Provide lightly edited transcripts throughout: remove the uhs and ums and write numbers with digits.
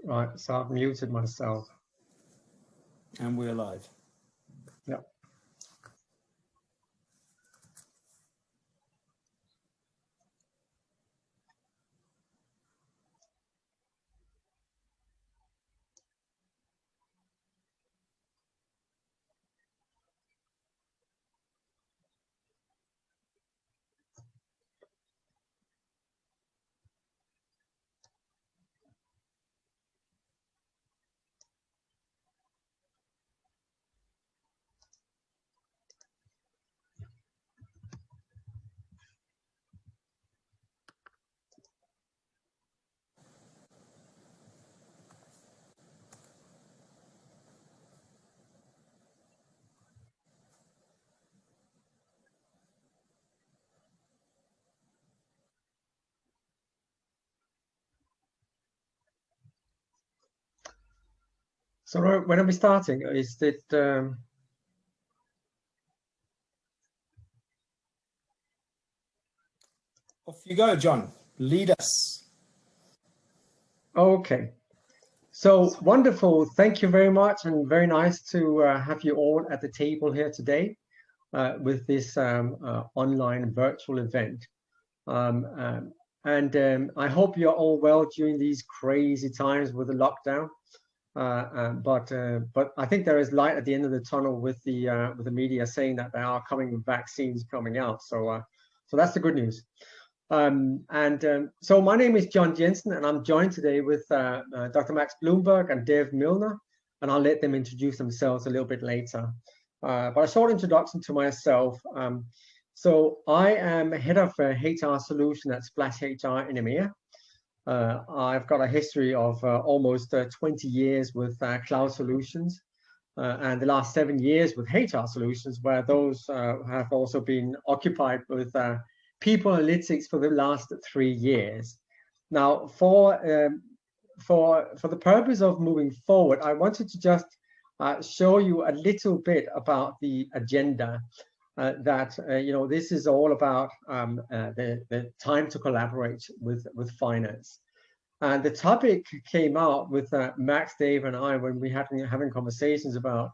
Right, so I've muted myself. And we're live. Yeah. So when are we starting? Is it Off you go, John. Lead us. okay? So wonderful. Thank you very much, and very nice to have you all at the table here today with this online virtual event. I hope you're all well during these crazy times with the lockdown. But I think there is light at the end of the tunnel with the media saying that there are coming vaccines coming out. So that's the good news. So my name is John Jensen, and I'm joined today with Dr. Max Bloomberg and Dave Milner, and I'll let them introduce themselves a little bit later. But a short introduction to myself. So I am head of HR solution at Splash HR in EMEA. I've got a history of almost 20 years with cloud solutions, and the last 7 years with HR solutions, where those have also been occupied with people analytics for the last 3 years. Now, for the purpose of moving forward, I wanted to just show you a little bit about the agenda. This is all about the time to collaborate with finance. And the topic came out with Max, Dave, and I when we had having conversations about,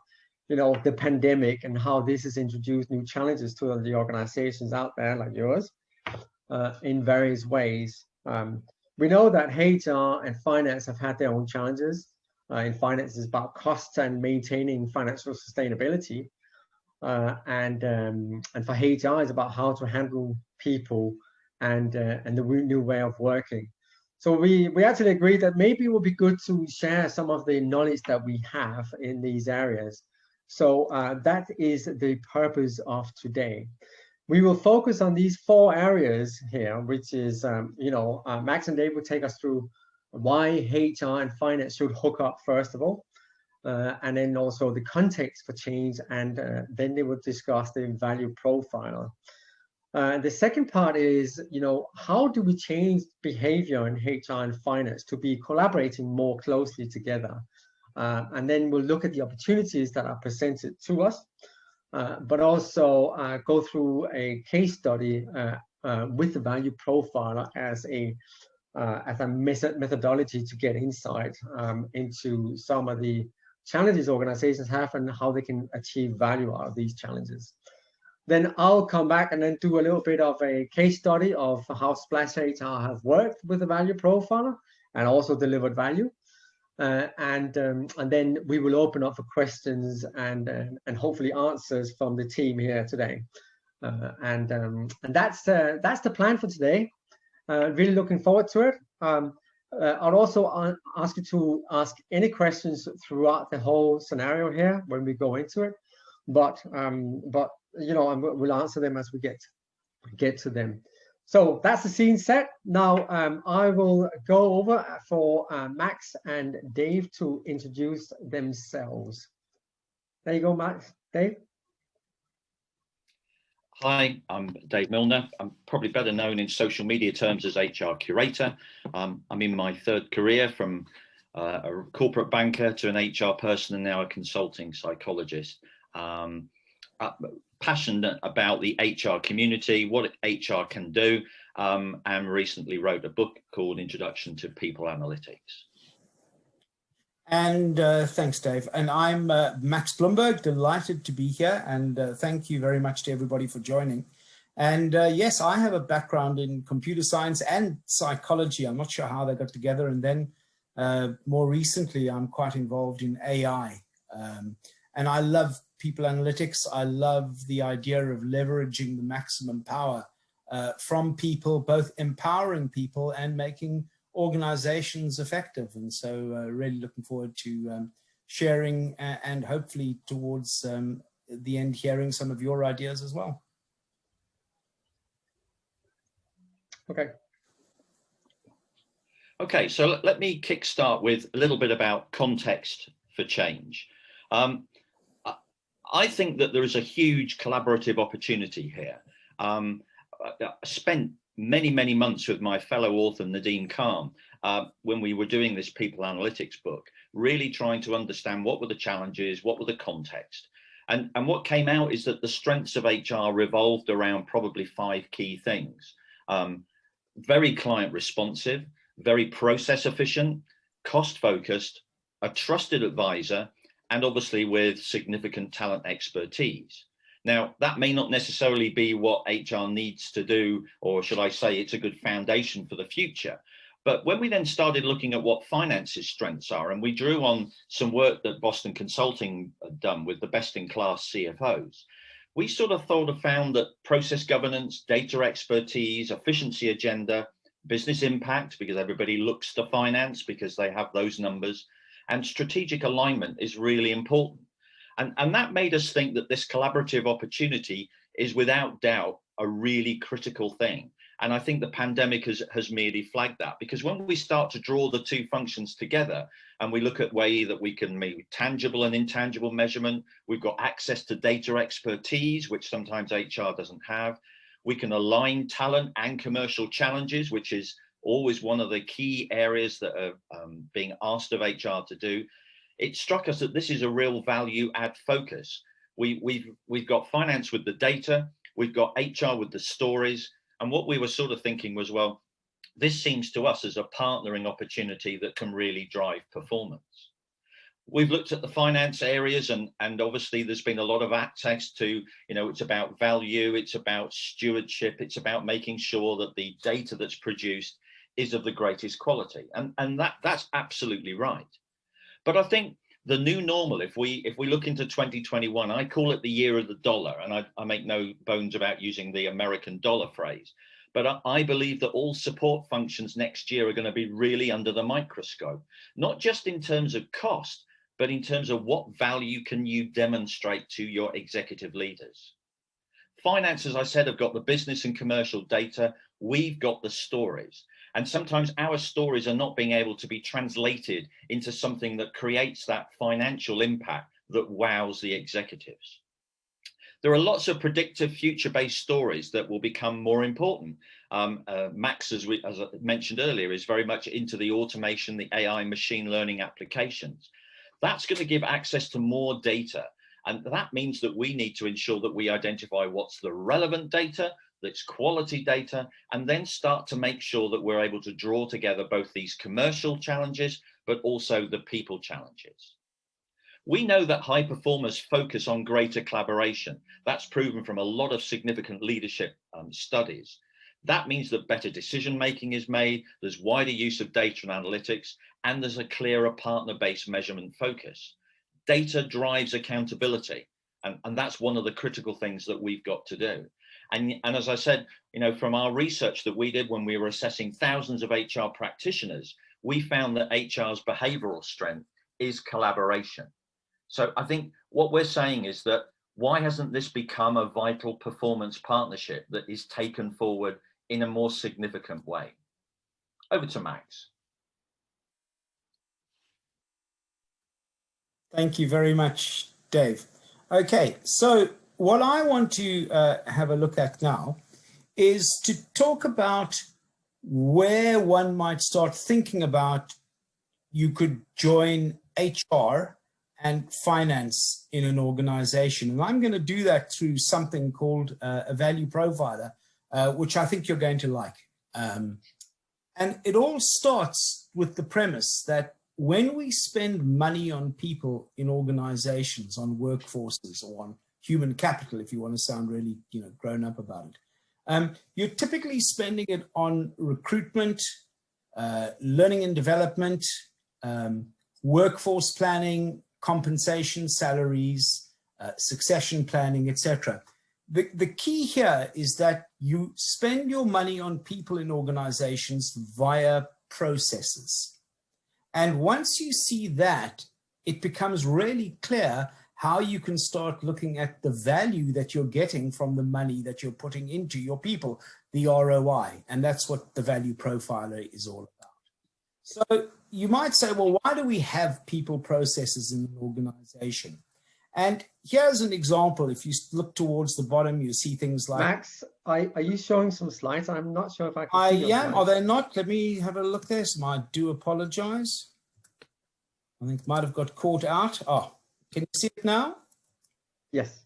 the pandemic and how this has introduced new challenges to the organizations out there like yours in various ways. We know that HR and finance have had their own challenges. In finance, is about costs and maintaining financial sustainability. And for HR, it's about how to handle people and the new way of working. So we actually agreed that maybe it would be good to share some of the knowledge that we have in these areas. So that is the purpose of today. We will focus on these 4 areas here, which is, Max and Dave will take us through why HR and finance should hook up first of all. And then also the context for change, and then they would discuss the value profile. The second part is, how do we change behavior in HR and finance to be collaborating more closely together? And then we'll look at the opportunities that are presented to us, but also go through a case study with the value profile as a methodology to get insight into some of the challenges organizations have and how they can achieve value out of these challenges. Then I'll come back and then do a little bit of a case study of how Splash HR have worked with the value profiler and also delivered value. And then we will open up for questions and hopefully answers from the team here today. And that's the plan for today. Really looking forward to it. I'll also ask you to ask any questions throughout the whole scenario here when we go into it, but we'll answer them as we get to them. So that's the scene set. Now I will go over for Max and Dave to introduce themselves. There you go, Max. Dave. Hi, I'm Dave Milner. I'm probably better known in social media terms as HR curator. I'm in my 3rd career, from a corporate banker to an HR person and now a consulting psychologist. Passionate about the HR community, what HR can do, and recently wrote a book called Introduction to People Analytics. And thanks, Dave. And I'm Max Bloomberg, delighted to be here. And thank you very much to everybody for joining. And yes, I have a background in computer science and psychology. I'm not sure how they got together. And then more recently, I'm quite involved in AI. And I love people analytics. I love the idea of leveraging the maximum power from people, both empowering people and making organizations effective. And so really looking forward to sharing and hopefully towards the end hearing some of your ideas as well. Okay. Okay, so let me kickstart with a little bit about context for change. I think that there is a huge collaborative opportunity here. I spent many months with my fellow author Nadeem Khan when we were doing this people analytics book, really trying to understand what were the challenges, what were the context. And what came out is that the strengths of HR revolved around probably 5 key things. Very client responsive, very process efficient, cost focused, a trusted advisor, and obviously with significant talent expertise. Now, that may not necessarily be what HR needs to do, or should I say it's a good foundation for the future. But when we then started looking at what finance's strengths are, and we drew on some work that Boston Consulting had done with the best-in-class CFOs, we sort of found that process governance, data expertise, efficiency agenda, business impact, because everybody looks to finance because they have those numbers, and strategic alignment is really important. And that made us think that this collaborative opportunity is without doubt a really critical thing. And I think the pandemic has merely flagged that, because when we start to draw the 2 functions together and we look at way that we can make tangible and intangible measurement, we've got access to data expertise, which sometimes HR doesn't have. We can align talent and commercial challenges, which is always one of the key areas that are being asked of HR to do. It struck us that this is a real value add focus. We've got finance with the data, we've got HR with the stories. And what we were sort of thinking was, well, this seems to us as a partnering opportunity that can really drive performance. We've looked at the finance areas and obviously there's been a lot of access to, it's about value, it's about stewardship, it's about making sure that the data that's produced is of the greatest quality. And that's absolutely right. But I think the new normal, if we look into 2021, I call it the year of the dollar, and I make no bones about using the American dollar phrase, but I believe that all support functions next year are going to be really under the microscope, not just in terms of cost, but in terms of what value can you demonstrate to your executive leaders. Finance, as I said, have got the business and commercial data. We've got the stories. And sometimes our stories are not being able to be translated into something that creates that financial impact that wows the executives. There are lots of predictive future-based stories that will become more important. Max, as I mentioned earlier, is very much into the automation, the AI machine learning applications. That's going to give access to more data. And that means that we need to ensure that we identify what's the relevant data, that's quality data, and then start to make sure that we're able to draw together both these commercial challenges, but also the people challenges. We know that high performers focus on greater collaboration. That's proven from a lot of significant leadership studies. That means that better decision-making is made, there's wider use of data and analytics, and there's a clearer partner-based measurement focus. Data drives accountability, and that's one of the critical things that we've got to do. And as I said, from our research that we did when we were assessing thousands of HR practitioners, we found that HR's behavioral strength is collaboration. So I think what we're saying is that why hasn't this become a vital performance partnership that is taken forward in a more significant way? Over to Max. Thank you very much, Dave. Okay, so what I want to have a look at now is to talk about where one might start thinking about you could join HR and finance in an organization. And I'm going to do that through something called a value profiler, which I think you're going to like. And it all starts with the premise that when we spend money on people in organizations, on workforces, or on human capital, if you want to sound really, grown up about it, you're typically spending it on recruitment, learning and development, workforce planning, compensation, salaries, succession planning, etc. The key here is that you spend your money on people in organizations via processes. And once you see that, it becomes really clear how you can start looking at the value that you're getting from the money that you're putting into your people, the ROI. And that's what the value profiler is all about. So you might say, well, why do we have people processes in an organization? And here's an example. If you look towards the bottom, you see things like... Max, are you showing some slides? I'm not sure if I can see I am. Are they not? Let me have a look there. So I do apologize. I think might have got caught out. Oh, can you see it now? Yes.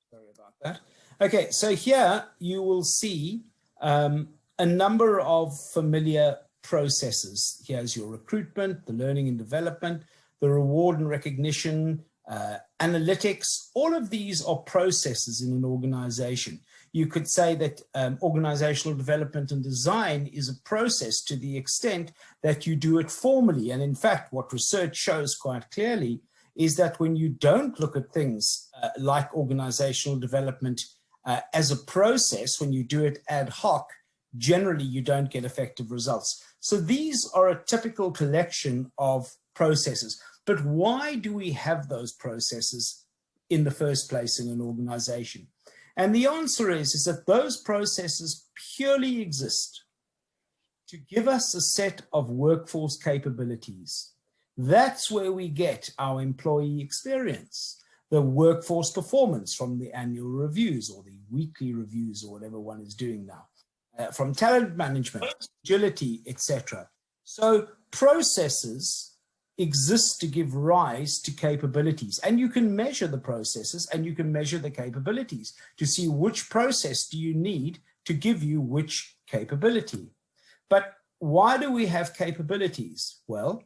Sorry about that. Okay, so here you will see a number of familiar processes. Here's your recruitment, the learning and development, the reward and recognition, analytics. All of these are processes in an organization. You could say that organizational development and design is a process to the extent that you do it formally. And in fact, what research shows quite clearly is that when you don't look at things like organizational development as a process, when you do it ad hoc, generally you don't get effective results. So these are a typical collection of processes. But why do we have those processes in the first place in an organization? And the answer is that those processes purely exist to give us a set of workforce capabilities. That's where we get our employee experience, the workforce performance from the annual reviews or the weekly reviews or whatever one is doing now, from talent management, agility, etc. So processes exist to give rise to capabilities, and you can measure the processes and you can measure the capabilities to see which process do you need to give you which capability. But why do we have capabilities? Well,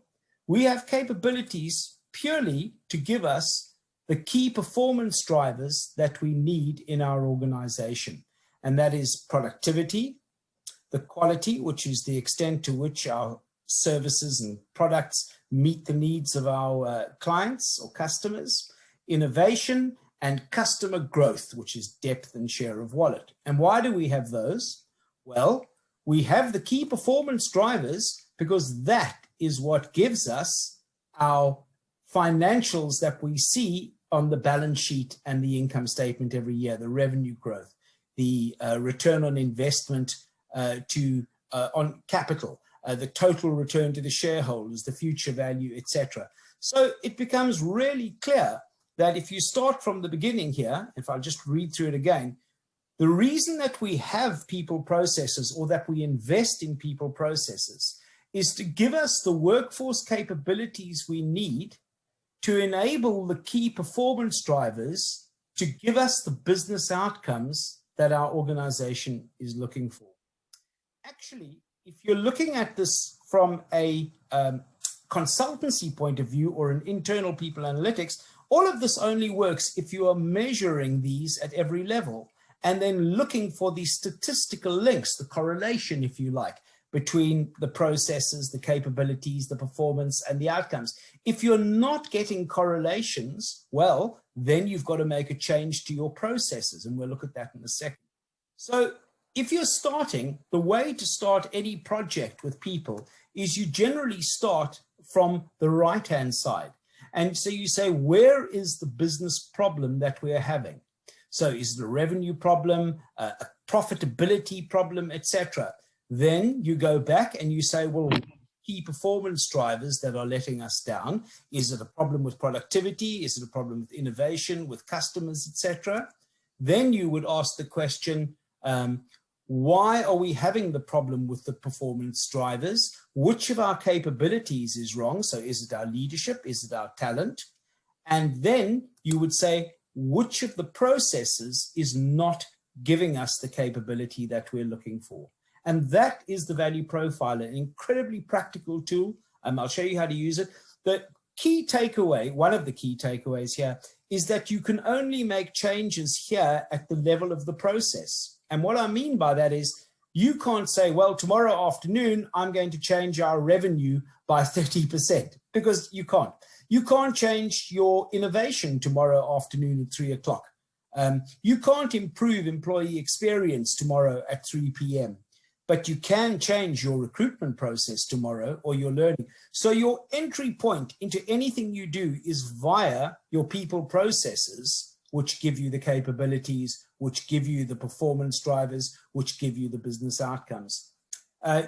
we have capabilities purely to give us the key performance drivers that we need in our organization, and that is productivity, the quality, which is the extent to which our services and products meet the needs of our clients or customers, innovation, and customer growth, which is depth and share of wallet. And why do we have those? Well, we have the key performance drivers because that is what gives us our financials that we see on the balance sheet and the income statement every year, the revenue growth, the return on investment on capital, the total return to the shareholders, the future value, etc. So it becomes really clear that if you start from the beginning here, if I just read through it again, the reason that we have people processes or that we invest in people processes is to give us the workforce capabilities we need to enable the key performance drivers to give us the business outcomes that our organization is looking for. Actually, if you're looking at this from a consultancy point of view or an internal people analytics, all of this only works if you are measuring these at every level and then looking for the statistical links, the correlation, if you like, between the processes, the capabilities, the performance, and the outcomes. If you're not getting correlations, well, then you've got to make a change to your processes, and we'll look at that in a second. So if you're starting, the way to start any project with people is you generally start from the right-hand side. And so you say, where is the business problem that we're having? So is it a revenue problem, a profitability problem, etc.? Then you go back and you say, well, key performance drivers that are letting us down. Is it a problem with productivity? Is it a problem with innovation, with customers, etc.? Then you would ask the question, why are we having the problem with the performance drivers? Which of our capabilities is wrong? So is it our leadership? Is it our talent? And then you would say, which of the processes is not giving us the capability that we're looking for? And that is the value profiler, an incredibly practical tool. I'll show you how to use it. The key takeaway, one of the key takeaways here, is that you can only make changes here at the level of the process. And what I mean by that is you can't say, well, tomorrow afternoon, I'm going to change our revenue by 30%, because you can't. You can't change your innovation tomorrow afternoon at 3 o'clock. You can't improve employee experience tomorrow at 3 p.m., but you can change your recruitment process tomorrow or your learning. So your entry point into anything you do is via your people processes, which give you the capabilities, which give you the performance drivers, which give you the business outcomes.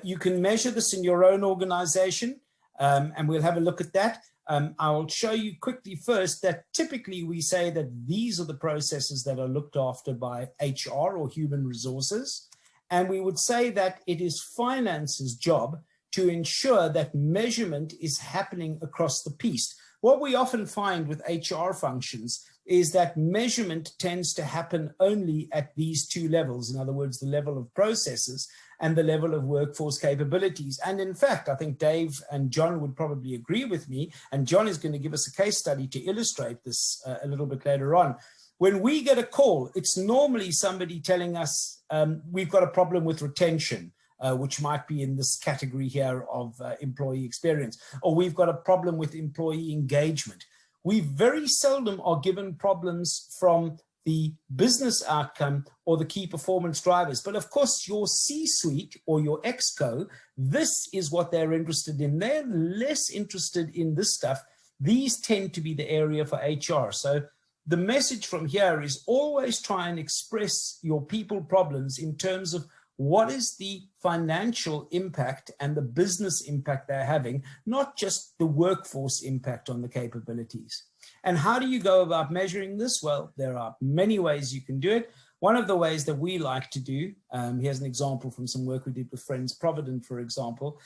You can measure this in your own organization, and we'll have a look at that. I will show you quickly first that typically we say that these are the processes that are looked after by HR or human resources. And we would say that it is finance's job to ensure that measurement is happening across the piece. What we often find with HR functions is that measurement tends to happen only at these two levels. In other words, the level of processes and the level of workforce capabilities. And in fact, I think Dave and John would probably agree with me, and John is going to give us a case study to illustrate this a little bit later on. When we get a call, it's normally somebody telling us we've got a problem with retention, which might be in this category here of employee experience, or we've got a problem with employee engagement. We very seldom are given problems from the business outcome or the key performance drivers. But of course, your C-suite or your exco, this is what they're interested in. They're less interested in this stuff. These tend to be the area for HR. So the message from here is always try and express your people problems in terms of what is the financial impact and the business impact they're having, not just the workforce impact on the capabilities. And how do you go about measuring this? Well, there are many ways you can do it. One of the ways that we like to do, here's an example from some work we did with Friends Provident, for example,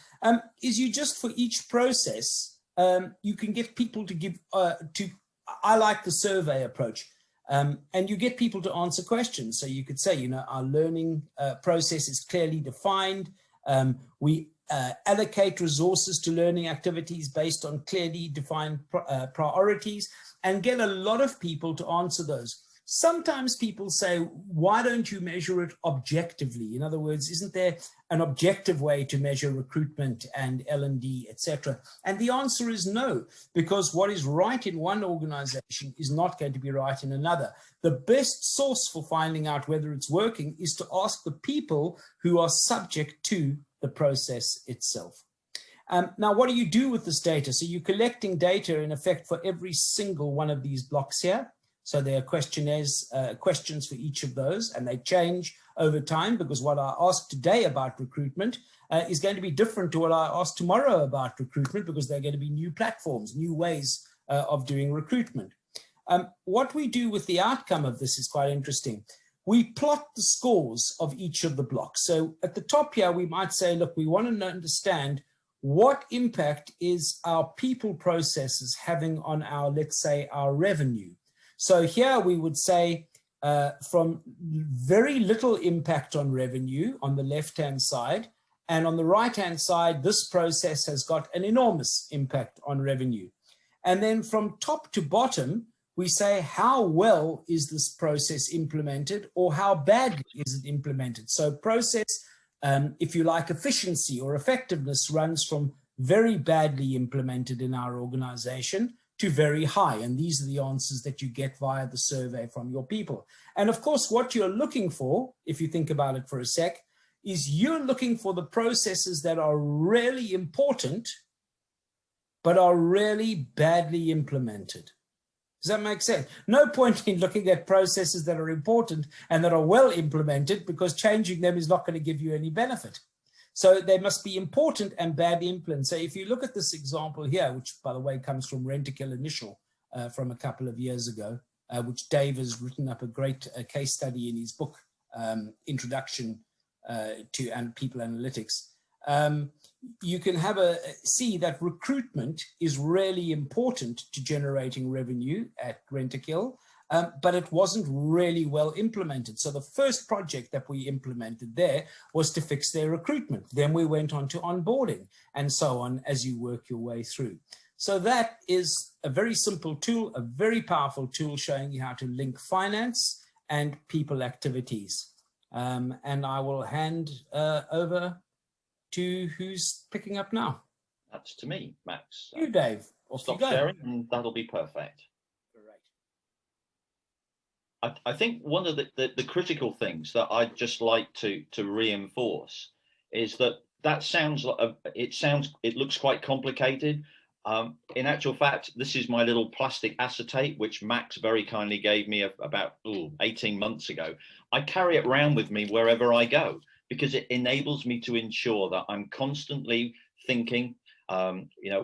is you just for each process, you can get people to give, I like the survey approach. And you get people to answer questions. So you could say, you know, our learning process is clearly defined. We allocate resources to learning activities based on clearly defined priorities, and get a lot of people to answer those. Sometimes people say, why don't you measure it objectively? In other words, isn't there an objective way to measure recruitment and L&D, etc.? And the answer is no, because what is right in one organization is not going to be right in another. The best source for finding out whether it's working is to ask the people who are subject to the process itself. Now, what do you do with this data? So you're collecting data in effect for every single one of these blocks here. So there are questionnaires, questions for each of those, and they change over time, because what I ask today about recruitment is going to be different to what I ask tomorrow about recruitment, because they're going to be new platforms, new ways of doing recruitment. What we do with the outcome of this is quite interesting. We plot the scores of each of the blocks. So at the top here, we might say, look, we want to understand what impact is our people processes having on our, let's say, our revenue. So here we would say from very little impact on revenue on the left-hand side, and on the right-hand side, this process has got an enormous impact on revenue. And then from top to bottom, we say how well is this process implemented, or how badly is it implemented. So process, if you like, efficiency or effectiveness runs from very badly implemented in our organization to very high. And these are the answers that you get via the survey from your people. And of course, what you're looking for, if you think about it for a sec, is you're looking for the processes that are really important, but are really badly implemented. Does that make sense? No point in looking at processes that are important and that are well implemented, because changing them is not going to give you any benefit. So they must be important and badly implemented. So if you look at this example here, which by the way comes from Rent-A-Kill Initial from a couple of years ago, which Dave has written up a great case study in his book, Introduction to People Analytics. You can have see that recruitment is really important to generating revenue at Rent-A-Kill. but it wasn't really well implemented. So the first project that we implemented there was to fix their recruitment. Then we went on to onboarding and so on as you work your way through. So that is a very simple tool, a very powerful tool showing you how to link finance and people activities. And I will hand over to who's picking up now. That's to me, Max. You, Dave. Stop sharing and that'll be perfect. Great. I think one of the critical things that I'd just like to reinforce is that sounds like it looks quite complicated. In actual fact, this is my little plastic acetate, which Max very kindly gave me about 18 months ago. I carry it around with me wherever I go because it enables me to ensure that I'm constantly thinking,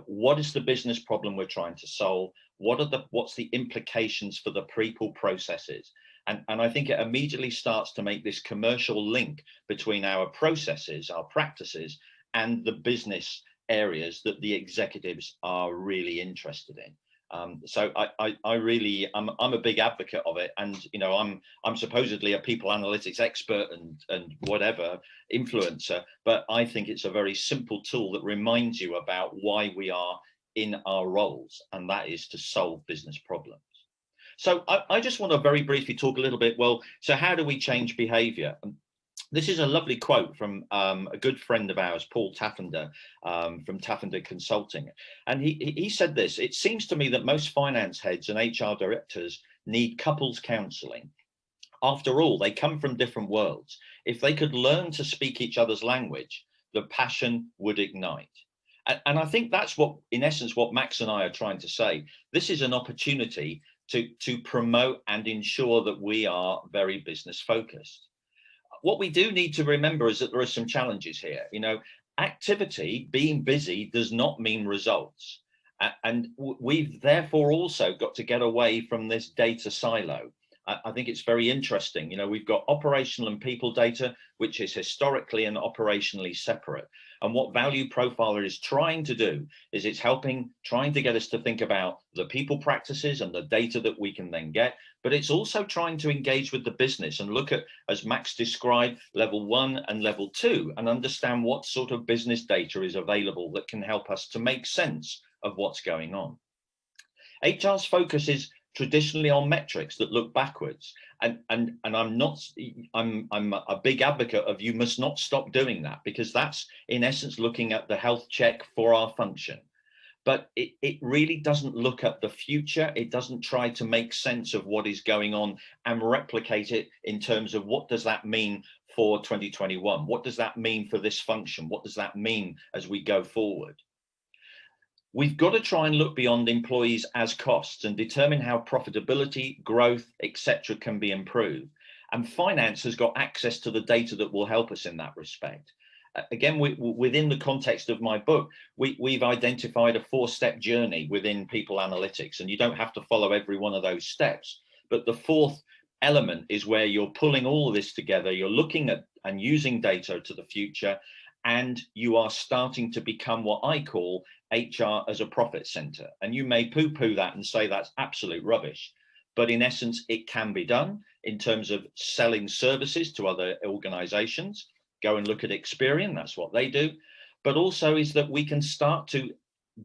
what is the business problem we're trying to solve? What's the implications for the people processes? And I think it immediately starts to make this commercial link between our processes, our practices, and the business areas that the executives are really interested in. So I'm a big advocate of it, and I'm supposedly a people analytics expert and whatever influencer, but I think it's a very simple tool that reminds you about why we are in our roles, and that is to solve business problems. So I just want to very briefly talk a little bit. Well, so how do we change behavior? This is a lovely quote from a good friend of ours, Paul Taffender, from Taffender Consulting. And he said this: it seems to me that most finance heads and HR directors need couples counseling. After all, they come from different worlds. If they could learn to speak each other's language, the passion would ignite. And I think that's what, in essence, what Max and I are trying to say. This is an opportunity to promote and ensure that we are very business focused. What we do need to remember is that there are some challenges here. Activity, being busy, does not mean results. And we've therefore also got to get away from this data silo. I think it's very interesting. We've got operational and people data, which is historically and operationally separate. And what Value Profiler is trying to do is it's trying to get us to think about the people practices and the data that we can then get, but it's also trying to engage with the business and look at, as Max described, level 1 and level 2, and understand what sort of business data is available that can help us to make sense of what's going on. HR's focus is traditionally on metrics that look backwards, and I'm a big advocate of you must not stop doing that, because that's in essence looking at the health check for our function. But it really doesn't look at the future. It doesn't try to make sense of what is going on and replicate it in terms of what does that mean for 2021? What does that mean for this function? What does that mean as we go forward? We've got to try and look beyond employees as costs and determine how profitability, growth, etc. can be improved. And finance has got access to the data that will help us in that respect. Again, within the context of my book, we've identified a 4-step journey within people analytics, and you don't have to follow every one of those steps. But the 4th element is where you're pulling all of this together. You're looking at and using data to the future, and you are starting to become what I call HR as a profit center. And you may poo-poo that and say that's absolute rubbish, but in essence, it can be done in terms of selling services to other organizations. Go and look at Experian, that's what they do. But also is that we can start to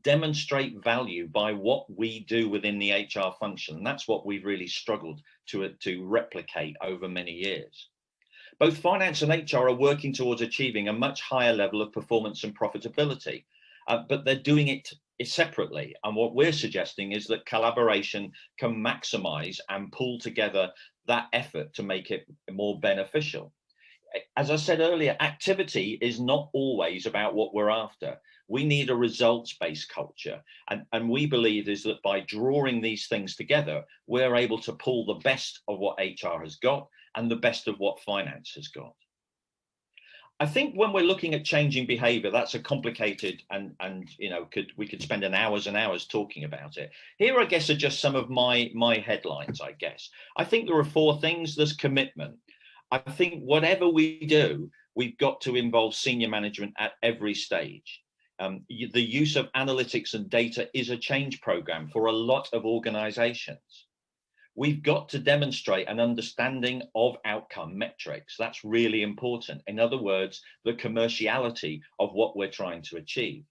demonstrate value by what we do within the HR function. And that's what we've really struggled to replicate over many years. Both finance and HR are working towards achieving a much higher level of performance and profitability, but they're doing it separately. And what we're suggesting is that collaboration can maximize and pull together that effort to make it more beneficial. As I said earlier, activity is not always about what we're after. We need a results-based culture. And we believe is that by drawing these things together, we're able to pull the best of what HR has got and the best of what finance has got. I think when we're looking at changing behavior, that's a complicated and we could spend hours and hours talking about it. Here, I guess, are just some of my headlines, I guess. I think there are 4 things. There's commitment. I think whatever we do, we've got to involve senior management at every stage. The use of analytics and data is a change program for a lot of organizations. we've got to demonstrate an understanding of outcome metrics. That's really important. In other words, the commerciality of what we're trying to achieve.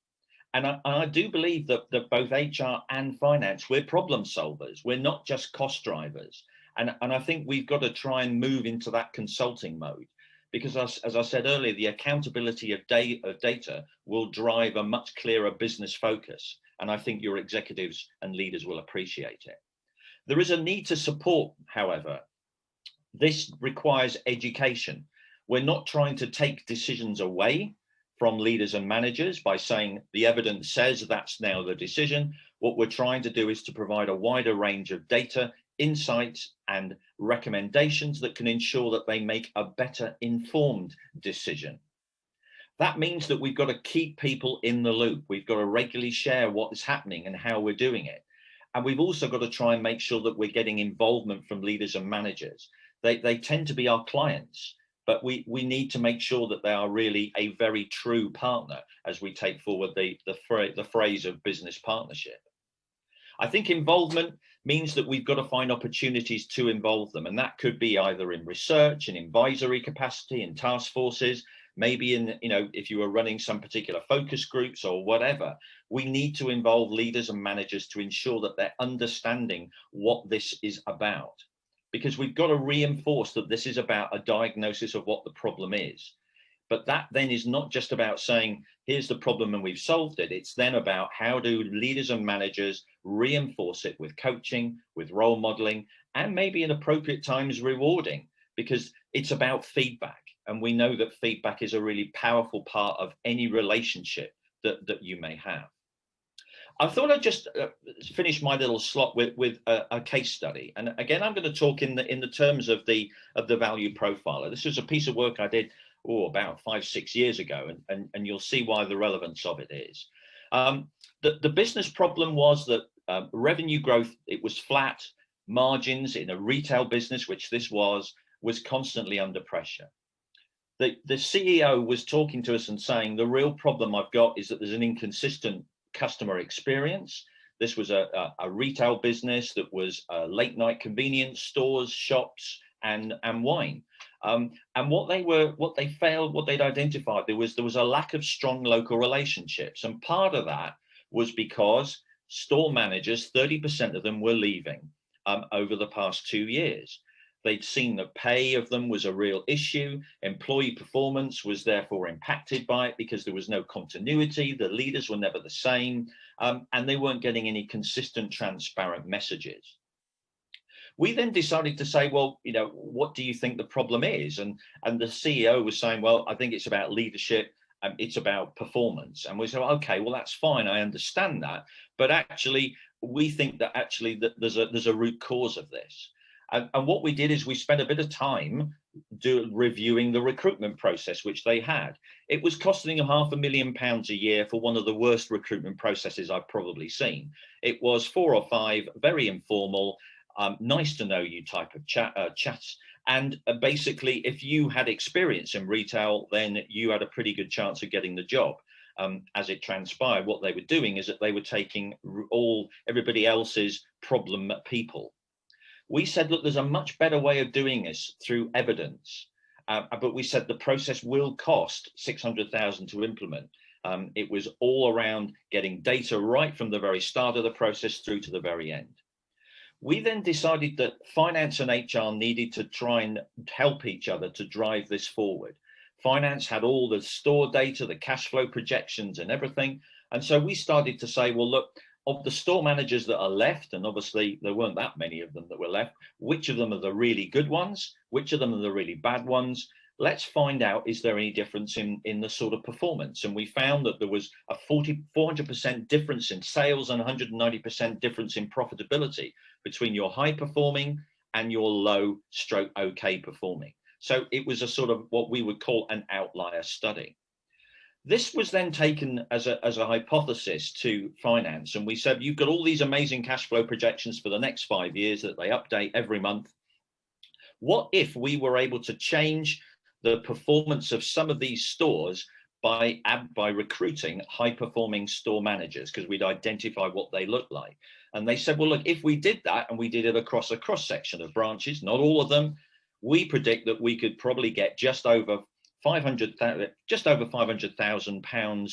And I do believe that both HR and finance, we're problem solvers. We're not just cost drivers. And I think we've got to try and move into that consulting mode, because as I said earlier, the accountability of data will drive a much clearer business focus. And I think your executives and leaders will appreciate it. There is a need to support, however. This requires education. We're not trying to take decisions away from leaders and managers by saying the evidence says that's now the decision. What we're trying to do is to provide a wider range of data, insights, and recommendations that can ensure that they make a better informed decision. That means that we've got to keep people in the loop. We've got to regularly share what is happening and how we're doing it. And we've also got to try and make sure that we're getting involvement from leaders and managers. They tend to be our clients, but we need to make sure that they are really a very true partner as we take forward the phrase of business partnership. I think involvement means that we've got to find opportunities to involve them. And that could be either in research, in advisory capacity, in task forces, maybe in, if you were running some particular focus groups or whatever. We need to involve leaders and managers to ensure that they're understanding what this is about. Because we've got to reinforce that this is about a diagnosis of what the problem is. But that then is not just about saying, here's the problem and we've solved it. It's then about how do leaders and managers reinforce it with coaching, with role modeling, and maybe in appropriate times rewarding, because it's about feedback. And we know that feedback is a really powerful part of any relationship that you may have. I thought I'd just finish my little slot with a case study. And again, I'm going to talk in the terms of the value profiler. This was a piece of work I did about 5-6 years ago, and you'll see why the relevance of it is. The business problem was that revenue growth, it was flat. Margins in a retail business, which this was constantly under pressure. The CEO was talking to us and saying, the real problem I've got is that there's an inconsistent customer experience. This was a retail business that was late night convenience stores, shops, and wine. And what they'd identified, there was a lack of strong local relationships. And part of that was because store managers, 30% of them were leaving over the past 2 years. They'd seen that pay of them was a real issue. Employee performance was therefore impacted by it because there was no continuity. The leaders were never the same, and they weren't getting any consistent, transparent messages. We then decided to say, well, what do you think the problem is? And the CEO was saying, well, I think it's about leadership. It's about performance. And we said, okay, well, that's fine. I understand that. But actually, we think that there's a root cause of this. And what we did is we spent a bit of time reviewing the recruitment process, which they had. It was costing them £500,000 a year for one of the worst recruitment processes I've probably seen. It was 4 or 5 very informal, nice to know you type of chats. And basically, if you had experience in retail, then you had a pretty good chance of getting the job. As it transpired, what they were doing is that they were taking everybody else's problem people. We said, look, there's a much better way of doing this through evidence. But we said the process will cost $600,000 to implement. It was all around getting data right from the very start of the process through to the very end. We then decided that finance and HR needed to try and help each other to drive this forward. Finance had all the store data, the cash flow projections and everything. And so we started to say, well, look, of the store managers that are left, and obviously there weren't that many of them that were left, which of them are the really good ones? Which of them are the really bad ones? Let's find out, is there any difference in the sort of performance? And we found that there was a 400% difference in sales and 190% difference in profitability between your high performing and your low stroke okay performing. So it was a sort of what we would call an outlier study. This was then taken as a hypothesis to finance. And we said, you've got all these amazing cash flow projections for the next 5 years that they update every month. What if we were able to change the performance of some of these stores by recruiting high performing store managers, because we'd identify what they look like. And they said, well, look, if we did that and we did it across a cross section of branches, not all of them, we predict that we could probably get just over £500,000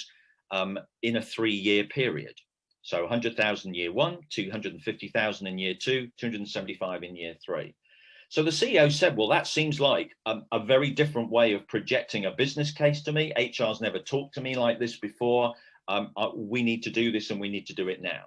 in a 3-year period. So 100,000 year one, 250,000 in year two, 275 in year three. So the CEO said, well, that seems like a very different way of projecting a business case to me. HR's never talked to me like this before. We need to do this and we need to do it now.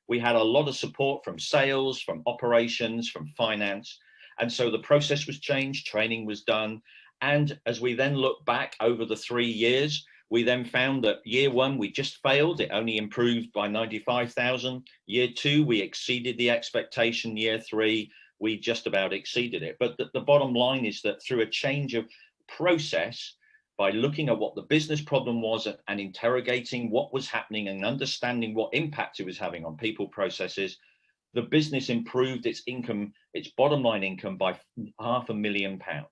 We had a lot of support from sales, from operations, from finance. And so the process was changed, training was done. And as we then look back over the 3 years, we then found that year one, we just failed. It only improved by 95,000. Year two, we exceeded the expectation. Year three, we just about exceeded it. But the bottom line is that through a change of process, by looking at what the business problem was and interrogating what was happening and understanding what impact it was having on people, processes, the business improved its income, its bottom line income by £500,000.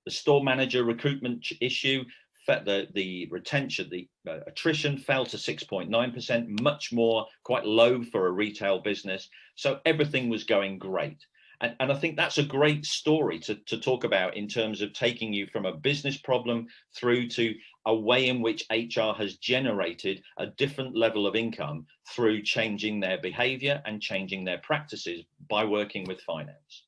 The store manager recruitment issue, the retention, the attrition fell to 6.9%, much more, quite low for a retail business. So everything was going great. And I think that's a great story to talk about in terms of taking you from a business problem through to a way in which HR has generated a different level of income through changing their behavior and changing their practices by working with finance.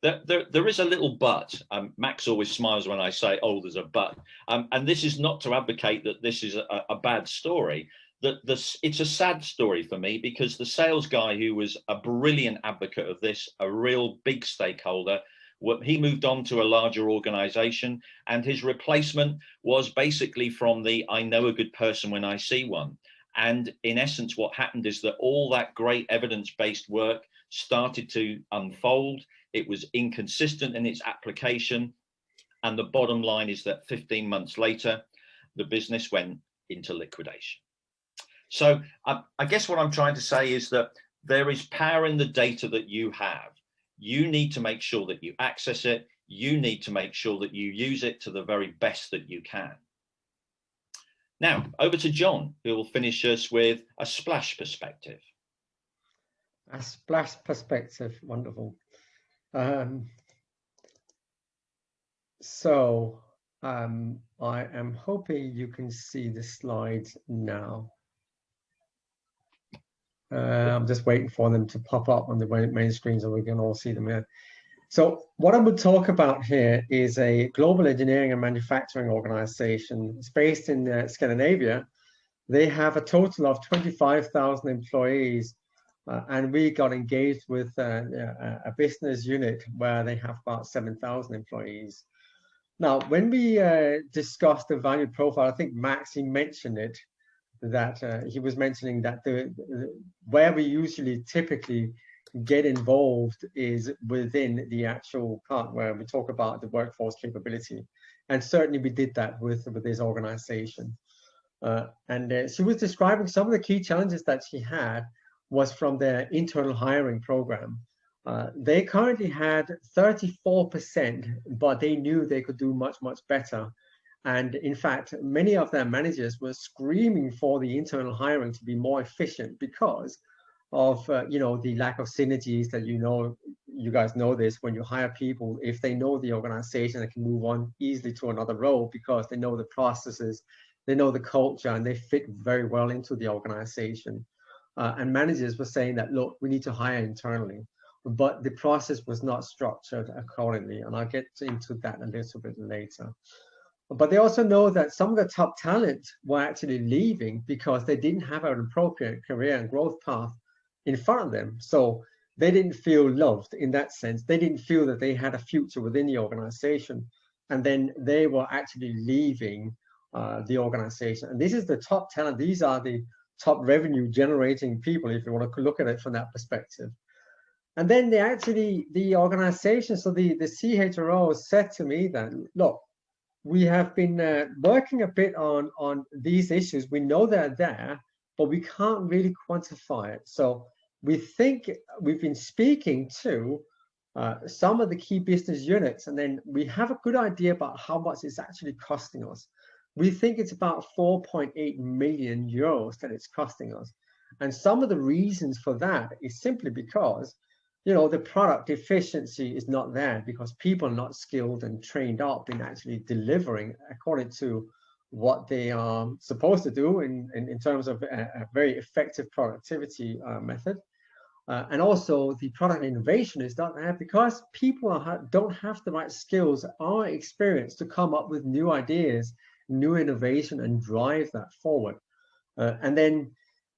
There is a little but. Max always smiles when I say, oh, there's a but. And this is not to advocate that this is a bad story. It's a sad story for me, because the sales guy who was a brilliant advocate of this, a real big stakeholder, he moved on to a larger organization, and his replacement was basically from the I know a good person when I see one. And in essence, what happened is that all that great evidence-based work started to unfold. It was inconsistent in its application. And the bottom line is that 15 months later, the business went into liquidation. So I guess what I'm trying to say is that there is power in the data that you have. You need to make sure that you access it. You need to make sure that you use it to the very best that you can. Now, over to John, who will finish us with a splash perspective. A splash perspective, wonderful. So I am hoping you can see the slides now. I'm just waiting for them to pop up on the main screen so we can all see them here. So what I would talk about here is a global engineering and manufacturing organization. It's based in Scandinavia. They have a total of 25,000 employees, and we got engaged with a business unit where they have about 7,000 employees. Now, when we discussed the value profile, I think Max, he mentioned it, that he was mentioning that where we usually typically get involved is within the actual part where we talk about the workforce capability. And certainly we did that with this organization. And she was describing some of the key challenges that she had was from their internal hiring program. They currently had 34%, but they knew they could do much, much better. And in fact, many of their managers were screaming for the internal hiring to be more efficient because of the lack of synergies that you guys know this. When you hire people, if they know the organization, they can move on easily to another role because they know the processes, they know the culture, and they fit very well into the organization. And managers were saying that, look, we need to hire internally, but the process was not structured accordingly. And I'll get into that a little bit later. But they also know that some of the top talent were actually leaving because they didn't have an appropriate career and growth path in front of them. So they didn't feel loved in that sense. They didn't feel that they had a future within the organization. And then they were actually leaving the organization. And this is the top talent. These are the top revenue generating people, if you want to look at it from that perspective. And then the organization, so the CHRO said to me that, look, we have been working a bit on these issues. We know they're there, but we can't really quantify it. So we think we've been speaking to some of the key business units, and then we have a good idea about how much it's actually costing us. We think it's about 4.8 million euros that it's costing us. And some of the reasons for that is simply because, you know, the product efficiency is not there because people are not skilled and trained up in actually delivering according to what they are supposed to do in terms of a very effective productivity method. And also the product innovation is not there because people don't have the right skills or experience to come up with new ideas, new innovation, and drive that forward. And then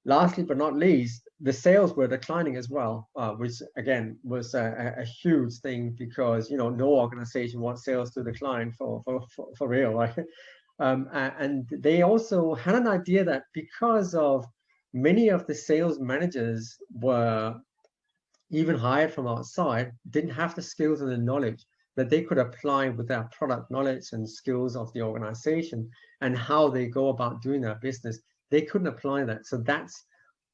lastly but not least, the sales were declining as well, which again was a huge thing because, you know, no organization wants sales to decline for real, right? And they also had an idea that because of many of the sales managers were even hired from outside, didn't have the skills and the knowledge that they could apply with their product knowledge and skills of the organization and how they go about doing their business. They couldn't apply that. So that's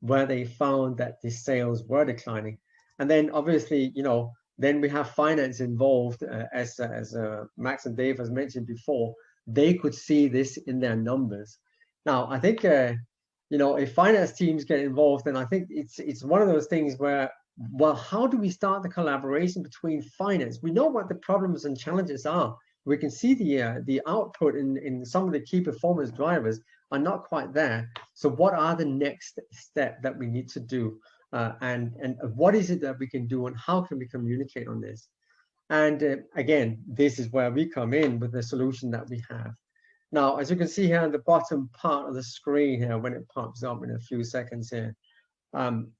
where they found that the sales were declining. And then obviously, you know, then we have finance involved, as Max and Dave has mentioned before. They could see this in their numbers. Now, I think, you know, if finance teams get involved, then I think it's one of those things where, well, how do we start the collaboration between finance? We know what the problems and challenges are. We can see the output in some of the key performance drivers are not quite there. So what are the next step that we need to do? And what is it that we can do and how can we communicate on this? And again, this is where we come in with the solution that we have. Now, as you can see here on the bottom part of the screen here, when it pops up in a few seconds here,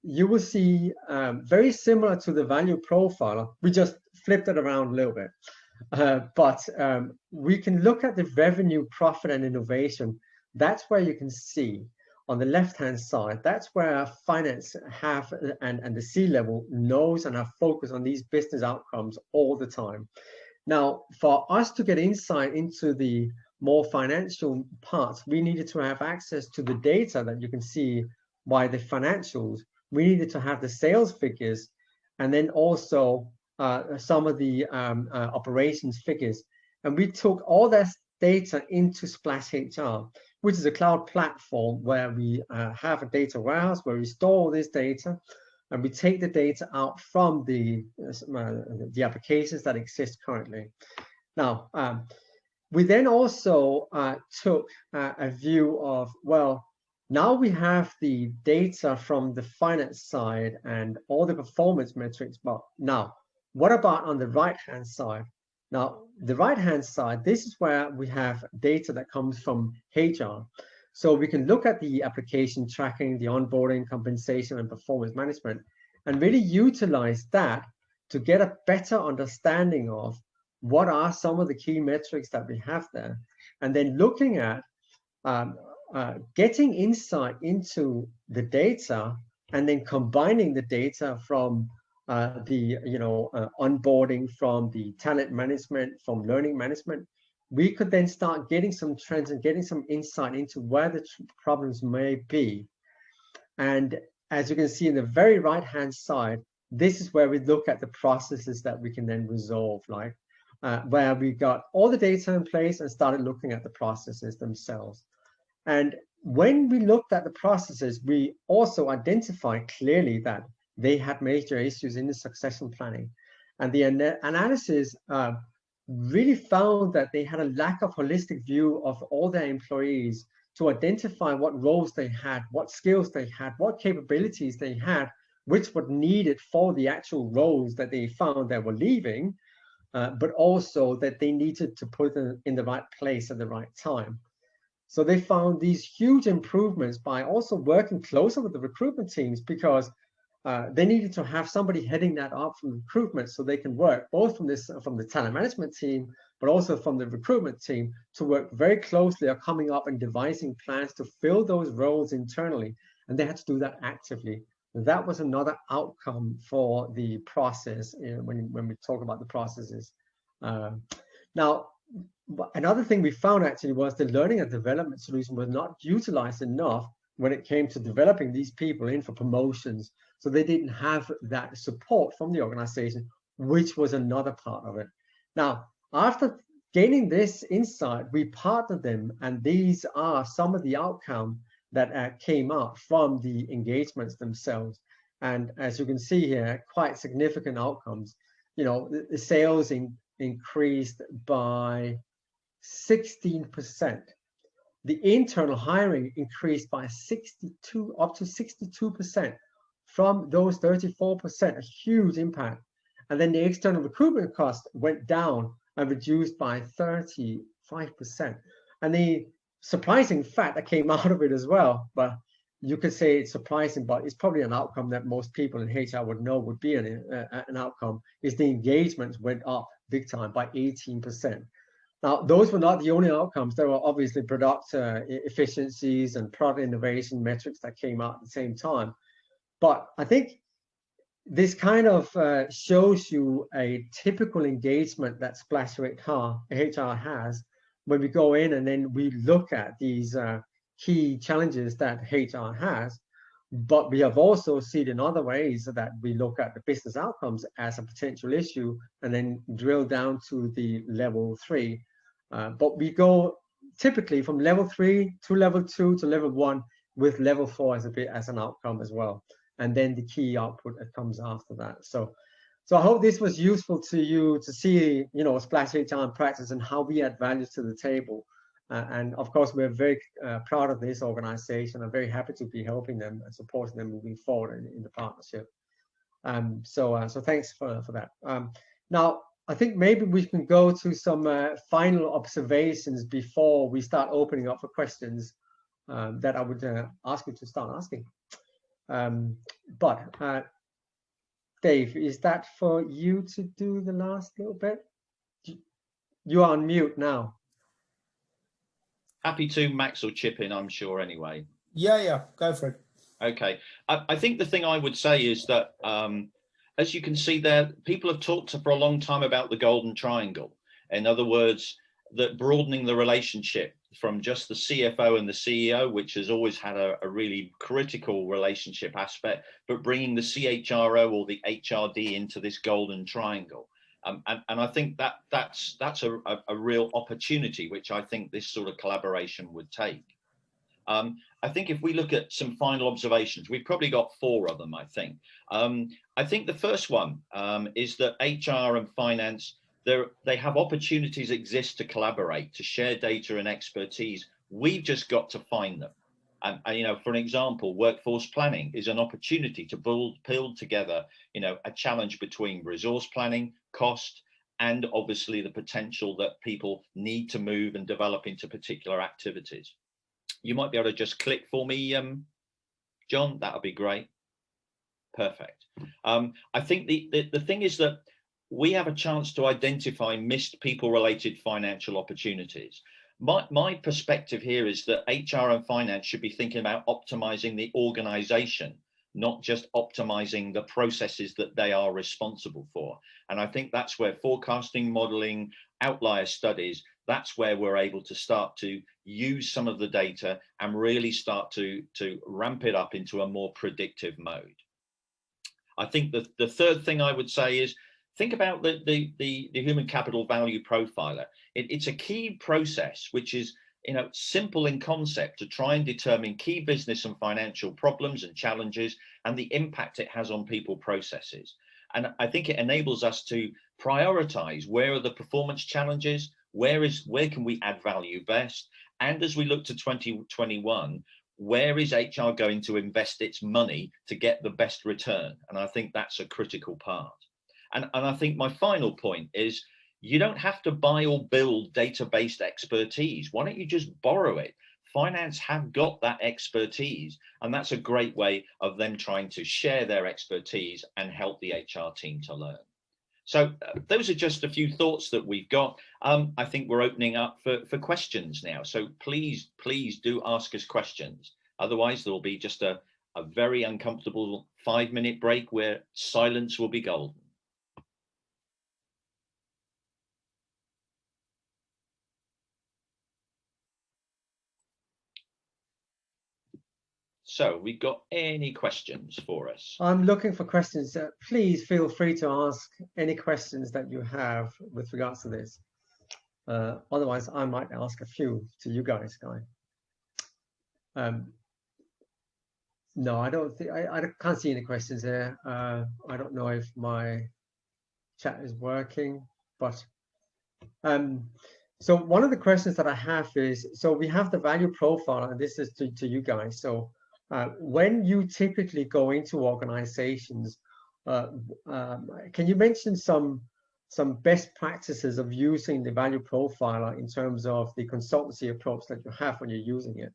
you will see very similar to the value profile. We just flipped it around a little bit. But we can look at the revenue, profit, and innovation. That's where you can see on the left-hand side, that's where finance have and the C-level knows and have focused on these business outcomes all the time. Now, for us to get insight into the more financial parts, we needed to have access to the data that you can see by the financials. We needed to have the sales figures and then also some of the operations figures. And we took all that data into Splash HR, which is a cloud platform where we have a data warehouse where we store all this data, and we take the data out from the applications that exist currently. Now, we then also took a view of, well, now we have the data from the finance side and all the performance metrics, but now, what about on the right-hand side? Now, the right-hand side, this is where we have data that comes from HR. So we can look at the application tracking, the onboarding, compensation, and performance management, and really utilize that to get a better understanding of what are some of the key metrics that we have there. And then looking at getting insight into the data and then combining the data from onboarding, from the talent management, from learning management, we could then start getting some trends and getting some insight into where the problems may be. And as you can see in the very right-hand side, this is where we look at the processes that we can then resolve, like where we got all the data in place and started looking at the processes themselves. And when we looked at the processes, we also identified clearly that they had major issues in the succession planning. And the analysis really found that they had a lack of holistic view of all their employees to identify what roles they had, what skills they had, what capabilities they had, which were needed for the actual roles that they found that were leaving, but also that they needed to put them in the right place at the right time. So they found these huge improvements by also working closer with the recruitment teams, because they needed to have somebody heading that up from recruitment so they can work both from the talent management team, but also from the recruitment team to work very closely on coming up and devising plans to fill those roles internally. And they had to do that actively. And that was another outcome for the process when we talk about the processes. Now, another thing we found actually was the learning and development solution was not utilized enough when it came to developing these people in for promotions. So they didn't have that support from the organization, which was another part of it. Now, after gaining this insight, we partnered them, and these are some of the outcomes that came out from the engagements themselves. And as you can see here, quite significant outcomes. You know, the sales increased by 16%. The internal hiring increased by 62, up to 62% from those 34%, a huge impact. And then the external recruitment cost went down and reduced by 35%. And the surprising fact that came out of it as well, but you could say it's surprising, but it's probably an outcome that most people in HR would know would be an outcome, is the engagement went up big time by 18%. Now, those were not the only outcomes. There were obviously product efficiencies and product innovation metrics that came out at the same time. But I think this kind of shows you a typical engagement that Splash HR has when we go in and then we look at these key challenges that HR has. But we have also seen in other ways that we look at the business outcomes as a potential issue and then drill down to the level 3. But we go typically from level 3 to level 2 to level 1, with level 4 as a bit as an outcome as well. And then the key output that comes after that. So I hope this was useful to you to see, you know, Splash HR in practice and how we add value to the table. And of course, we're very proud of this organization. I'm very happy to be helping them and supporting them moving forward in the partnership. So thanks for that. Now, I think maybe we can go to some final observations before we start opening up for questions that I would ask you to start asking. But Dave, is that for you to do the last little bit? You are on mute now. Happy to. Max will chip in, I'm sure, anyway. Yeah, go for it. Okay. I think the thing I would say is that, as you can see there, people have talked for a long time about the golden triangle. In other words, that broadening the relationship from just the CFO and the CEO, which has always had a really critical relationship aspect, but bringing the CHRO or the HRD into this golden triangle. And I think that's a real opportunity, which I think this sort of collaboration would take. I think if we look at some final observations, we've probably got 4 of them, I think. I think the first one is that HR and finance, they have opportunities exist to collaborate, to share data and expertise. We've just got to find them. And you know, for an example, workforce planning is an opportunity to build together, you know, a challenge between resource planning, cost, and obviously the potential that people need to move and develop into particular activities. You might be able to just click for me, John. That would be great. Perfect. I think the thing is that we have a chance to identify missed people-related financial opportunities. My perspective here is that HR and finance should be thinking about optimizing the organization, not just optimizing the processes that they are responsible for. And I think that's where forecasting, modeling, outlier studies, that's where we're able to start to use some of the data and really start to ramp it up into a more predictive mode. I think the third thing I would say is, think about the human capital value profiler. It's a key process, which is, you know, simple in concept, to try and determine key business and financial problems and challenges and the impact it has on people processes. And I think it enables us to prioritize where are the performance challenges, where can we add value best, and as we look to 2021, where is HR going to invest its money to get the best return? And I think that's a critical part. And I think my final point is, you don't have to buy or build data-based expertise. Why don't you just borrow it? Finance have got that expertise, and that's a great way of them trying to share their expertise and help the HR team to learn. So those are just a few thoughts that we've got. I think we're opening up for questions now. So please do ask us questions. Otherwise, there will be just a very uncomfortable 5-minute break where silence will be golden. So we've got any questions for us? I'm looking for questions. Please feel free to ask any questions that you have with regards to this. Otherwise, I might ask a few to you guys, Guy. No, I don't think I can't see any questions there. I don't know if my chat is working, but so one of the questions that I have is, so we have the value profile, and this is to you guys. So when you typically go into organizations, uh, can you mention some best practices of using the value profiler in terms of the consultancy approach that you have when you're using it?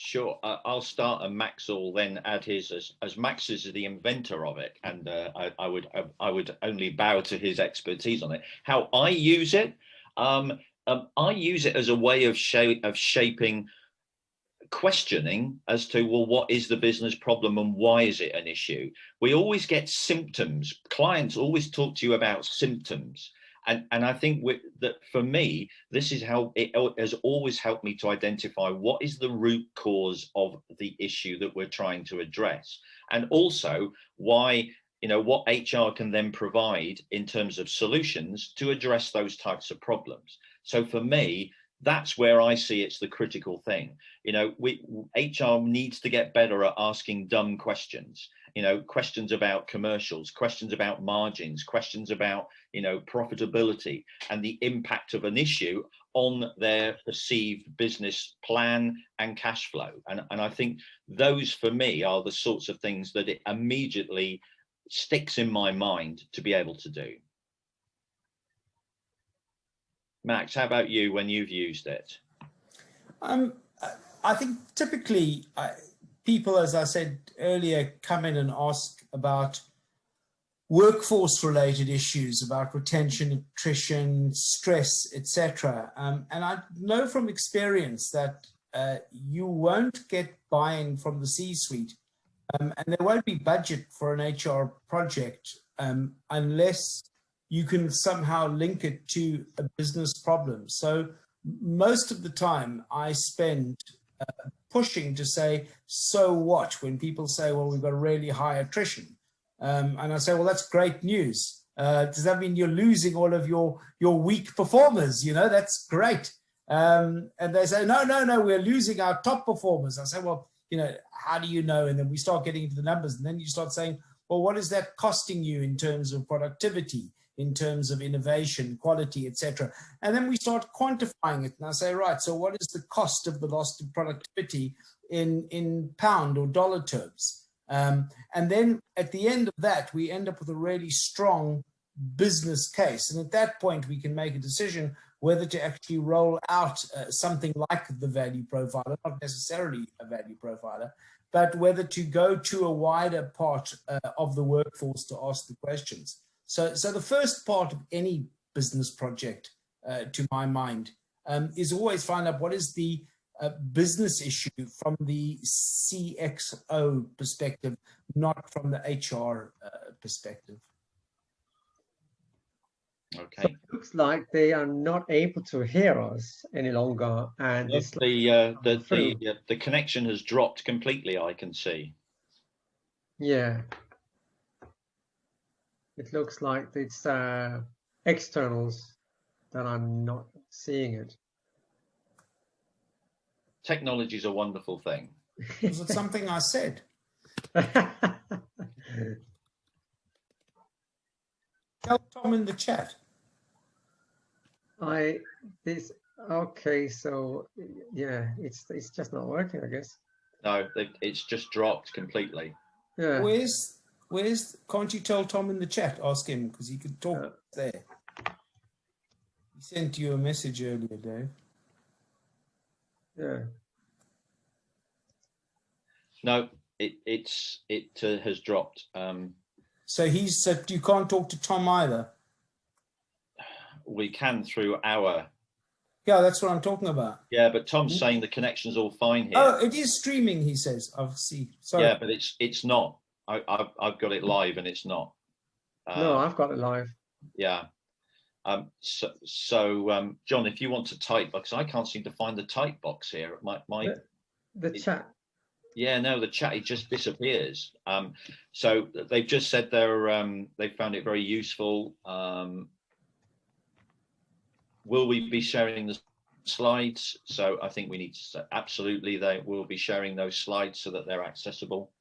Sure, I'll start, and Max will then add his, as Max is the inventor of it, and I would only bow to his expertise on it. How I use it, I use it as a way of shaping questioning as to, well, what is the business problem and why is it an issue? We always get symptoms. Clients always talk to you about symptoms. And I think that for me, this is how it has always helped me to identify what is the root cause of the issue that we're trying to address. And also why, what HR can then provide in terms of solutions to address those types of problems. So for me, that's where I see it's the critical thing. HR needs to get better at asking dumb questions. Questions about commercials, questions about margins, questions about, profitability and the impact of an issue on their perceived business plan and cash flow. And I think those, for me, are the sorts of things that it immediately sticks in my mind to be able to do. Max, how about you when you've used it? I think typically people, as I said earlier, come in and ask about workforce related issues, about retention, attrition, stress, etc. And I know from experience that you won't get buy-in from the C-suite, and there won't be budget for an HR project unless you can somehow link it to a business problem. So most of the time I spend pushing to say, so what? When people say, well, we've got really high attrition. And I say, well, that's great news. Does that mean you're losing all of your weak performers? That's great. And they say, no, we're losing our top performers. I say, well, how do you know? And then we start getting into the numbers, and then you start saying, well, what is that costing you in terms of productivity, in terms of innovation, quality, etc. And then we start quantifying it. And I say, right, so what is the cost of the loss of productivity in pound or dollar terms? And then at the end of that, we end up with a really strong business case. And at that point, we can make a decision whether to actually roll out something like the value profiler, not necessarily a value profiler, but whether to go to a wider part of the workforce to ask the questions. So the first part of any business project, to my mind, is always find out what is the business issue from the CXO perspective, not from the HR perspective. Okay. So it looks like they are not able to hear us any longer, and the connection has dropped completely, I can see. Yeah. It looks like it's externals that I'm not seeing it. Technology is a wonderful thing. Was it something I said? Tell Tom in the chat. Okay, so yeah, it's just not working, I guess. No, it's just dropped completely. Yeah. Where's can't you tell Tom in the chat? Ask him, because he could talk there. He sent you a message earlier, Dave. Yeah. No, it has dropped. So you can't talk to Tom either. We can through our. Yeah, that's what I'm talking about. Yeah, but Tom's saying the connection's all fine here. Oh, it is streaming, he says. I'll see. Sorry. Yeah, but it's not. I've got it live and it's not. No, I've got it live. Yeah. So John, if you want to type, because I can't seem to find the type box here. The chat. Yeah, no, the chat, it just disappears. So they've just said they found it very useful. Will we be sharing the slides. So I think we need to absolutely, they will be sharing those slides so that they're accessible.